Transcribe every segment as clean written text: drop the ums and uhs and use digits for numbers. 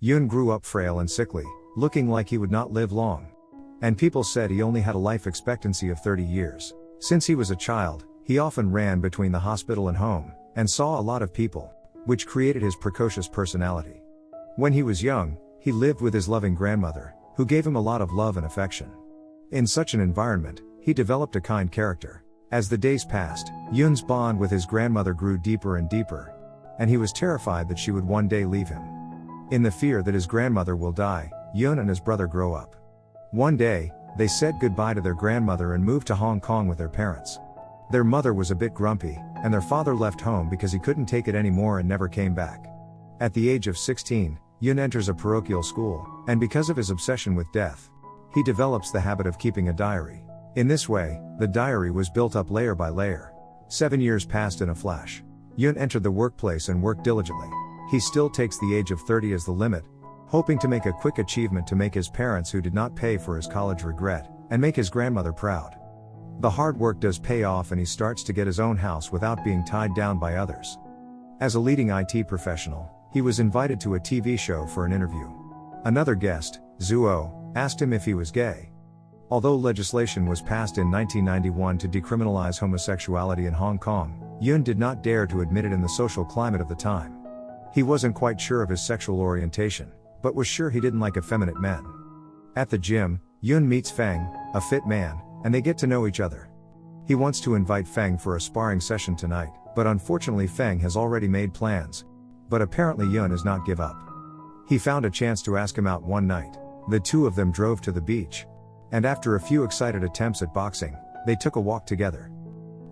Yoon grew up frail and sickly, looking like he would not live long. And people said he only had a life expectancy of 30 years. Since he was a child, he often ran between the hospital and home, and saw a lot of people, which created his precocious personality. When he was young, he lived with his loving grandmother, who gave him a lot of love and affection. In such an environment, he developed a kind character. As the days passed, Yoon's bond with his grandmother grew deeper and deeper, and he was terrified that she would one day leave him. In the fear that his grandmother will die, Yoon and his brother grow up. One day, they said goodbye to their grandmother and moved to Hong Kong with their parents. Their mother was a bit grumpy, and their father left home because he couldn't take it anymore and never came back. At the age of 16, Yoon enters a parochial school, and because of his obsession with death, he develops the habit of keeping a diary. In this way, the diary was built up layer by layer. 7 years passed in a flash. Yoon entered the workplace and worked diligently. He still takes the age of 30 as the limit, hoping to make a quick achievement to make his parents who did not pay for his college regret, and make his grandmother proud. The hard work does pay off and he starts to get his own house without being tied down by others. As a leading IT professional, he was invited to a TV show for an interview. Another guest, Zuo, asked him if he was gay. Although legislation was passed in 1991 to decriminalize homosexuality in Hong Kong, Yoon did not dare to admit it in the social climate of the time. He wasn't quite sure of his sexual orientation, but was sure he didn't like effeminate men. At the gym, Yoon meets Feng, a fit man, and they get to know each other. He wants to invite Feng for a sparring session tonight, but unfortunately Feng has already made plans. But apparently Yoon does not give up. He found a chance to ask him out one night. The two of them drove to the beach. And after a few excited attempts at boxing, they took a walk together.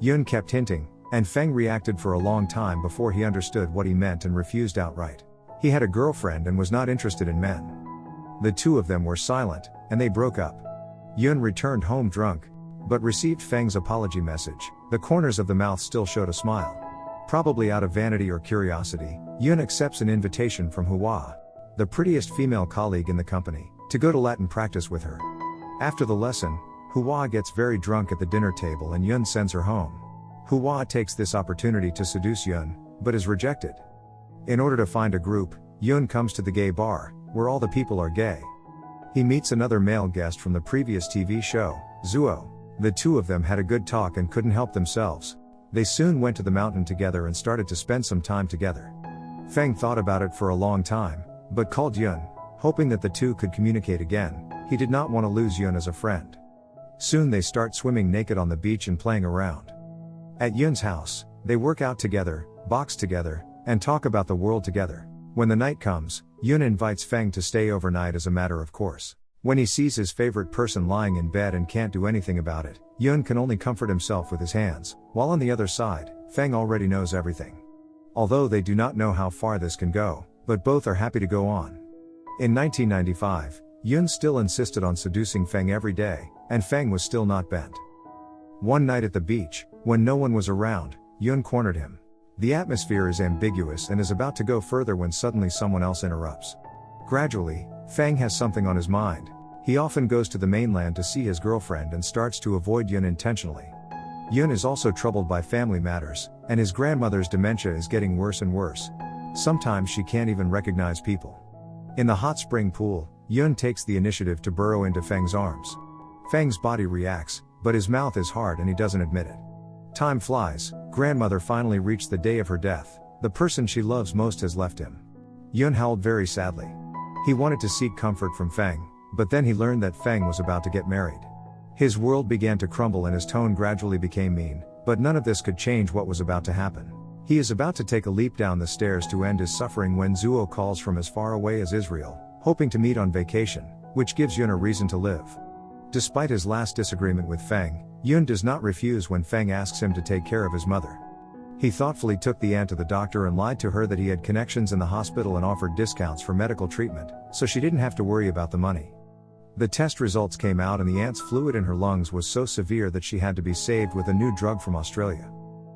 Yoon kept hinting, and Feng reacted for a long time before he understood what he meant and refused outright. He had a girlfriend and was not interested in men. The two of them were silent, and they broke up. Yoon returned home drunk, but received Feng's apology message. The corners of the mouth still showed a smile. Probably out of vanity or curiosity, Yoon accepts an invitation from Hua, the prettiest female colleague in the company, to go to Latin practice with her. After the lesson, Hua gets very drunk at the dinner table and Yoon sends her home. Hua takes this opportunity to seduce Yoon, but is rejected. In order to find a group, Yoon comes to the gay bar, where all the people are gay. He meets another male guest from the previous TV show, Zuo. The two of them had a good talk and couldn't help themselves. They soon went to the mountain together and started to spend some time together. Feng thought about it for a long time, but called Yoon, hoping that the two could communicate again. He did not want to lose Yoon as a friend. Soon they start swimming naked on the beach and playing around. At Yoon's house, they work out together, box together, and talk about the world together. When the night comes, Yoon invites Feng to stay overnight as a matter of course. When he sees his favorite person lying in bed and can't do anything about it, Yoon can only comfort himself with his hands, while on the other side, Feng already knows everything. Although they do not know how far this can go, but both are happy to go on. In 1995, Yoon still insisted on seducing Feng every day, and Feng was still not bent. One night at the beach, when no one was around, Yoon cornered him. The atmosphere is ambiguous and is about to go further when suddenly someone else interrupts. Gradually, Feng has something on his mind. He often goes to the mainland to see his girlfriend and starts to avoid Yoon intentionally. Yoon is also troubled by family matters, and his grandmother's dementia is getting worse and worse. Sometimes she can't even recognize people. In the hot spring pool, Yoon takes the initiative to burrow into Feng's arms. Feng's body reacts, but his mouth is hard and he doesn't admit it. Time flies. Grandmother finally reached the day of her death. The person she loves most has left him. Yoon howled very sadly. He wanted to seek comfort from Feng, but then he learned that Feng was about to get married. His world began to crumble and his tone gradually became mean, but none of this could change what was about to happen. He is about to take a leap down the stairs to end his suffering when Zuo calls from as far away as Israel, hoping to meet on vacation, which gives Yoon a reason to live. Despite his last disagreement with Feng, Yoon does not refuse when Feng asks him to take care of his mother. He thoughtfully took the aunt to the doctor and lied to her that he had connections in the hospital and offered discounts for medical treatment, so she didn't have to worry about the money. The test results came out and the aunt's fluid in her lungs was so severe that she had to be saved with a new drug from Australia.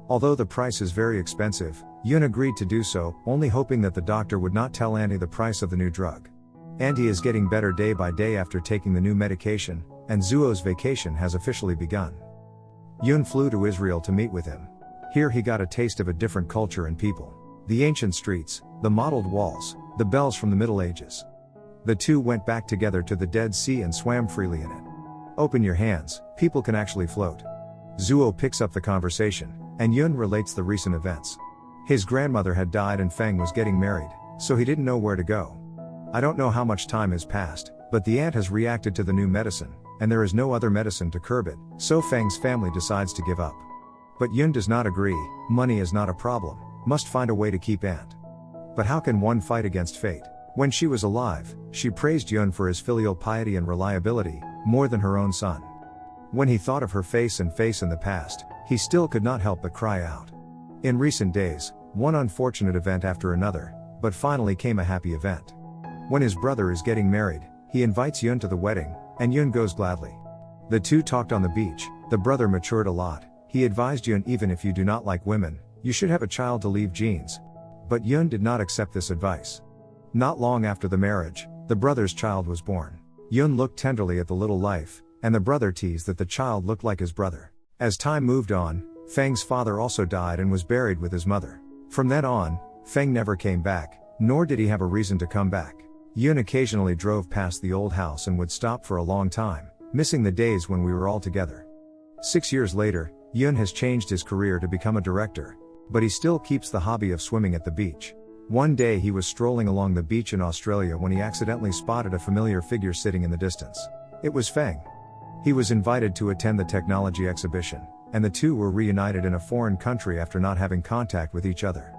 Although the price is very expensive, Yoon agreed to do so, only hoping that the doctor would not tell Auntie the price of the new drug. Auntie is getting better day by day after taking the new medication, and Zuo's vacation has officially begun. Yoon flew to Israel to meet with him. Here he got a taste of a different culture and people. The ancient streets, the mottled walls, The bells from the Middle Ages. The two went back together to the Dead Sea and swam freely in it. Open your hands, people can actually float. Zuo picks up the conversation, and Yun relates the recent events. His grandmother had died and Feng was getting married, so he didn't know where to go. I don't know how much time has passed, but the aunt has reacted to the new medicine, and there is no other medicine to curb it, so Feng's family decides to give up. But Yun does not agree, money is not a problem, must find a way to keep aunt. But how can one fight against fate? When she was alive, she praised Yun for his filial piety and reliability, more than her own son. When he thought of her face in the past, he still could not help but cry out. In recent days, one unfortunate event after another, but finally came a happy event. When his brother is getting married, he invites Yun to the wedding, and Yun goes gladly. The two talked on the beach. The brother matured a lot. He advised Yun, even if you do not like women, you should have a child to leave genes. But Yun did not accept this advice. Not long after the marriage, the brother's child was born. Yun looked tenderly at the little life, and the brother teased that the child looked like his brother. As time moved on, Feng's father also died and was buried with his mother. From then on, Feng never came back, nor did he have a reason to come back. Yun occasionally drove past the old house and would stop for a long time, missing the days when we were all together. 6 years later, Yun has changed his career to become a director, but he still keeps the hobby of swimming at the beach. One day he was strolling along the beach in Australia when he accidentally spotted a familiar figure sitting in the distance. It was Feng. He was invited to attend the technology exhibition, and the two were reunited in a foreign country after not having contact with each other.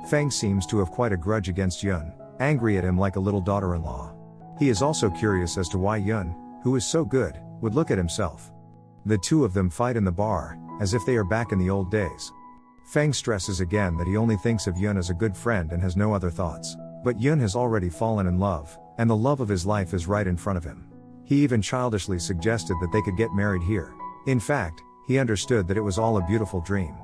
Feng seems to have quite a grudge against Yun, angry at him like a little daughter-in-law. He is also curious as to why Yun, who is so good, would look at himself. The two of them fight in the bar, as if they are back in the old days. Feng stresses again that he only thinks of Yun as a good friend and has no other thoughts. But Yun has already fallen in love, and the love of his life is right in front of him. He even childishly suggested that they could get married here. In fact, he understood that it was all a beautiful dream.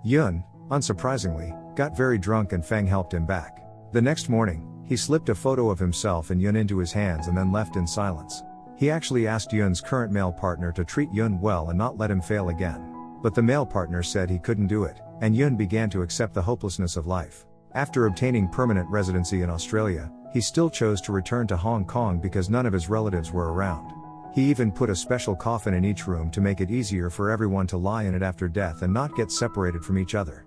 Yun, unsurprisingly, got very drunk and Feng helped him back. The next morning, he slipped a photo of himself and Yun into his hands and then left in silence. He actually asked Yun's current male partner to treat Yun well and not let him fail again. But the male partner said he couldn't do it, and Yun began to accept the hopelessness of life. After obtaining permanent residency in Australia, he still chose to return to Hong Kong because none of his relatives were around. He even put a special coffin in each room to make it easier for everyone to lie in it after death and not get separated from each other.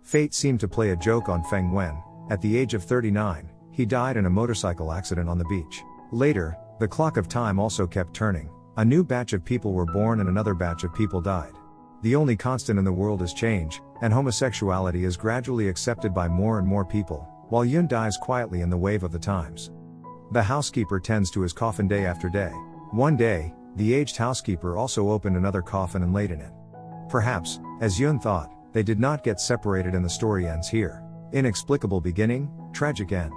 Fate seemed to play a joke on Feng when, at the age of 39, he died in a motorcycle accident on the beach. Later, the clock of time also kept turning. A new batch of people were born and another batch of people died. The only constant in the world is change, and homosexuality is gradually accepted by more and more people, while Yun dies quietly in the wave of the times. The housekeeper tends to his coffin day after day. One day, the aged housekeeper also opened another coffin and laid in it. Perhaps, as Yun thought, they did not get separated and the story ends here. Inexplicable beginning, tragic end.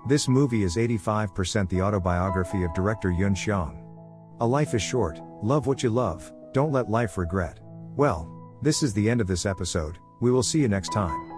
This movie is 85% the autobiography of director Yun Xiang. A life is short, love what you love, don't let life regret. Well, this is the end of this episode, we will see you next time.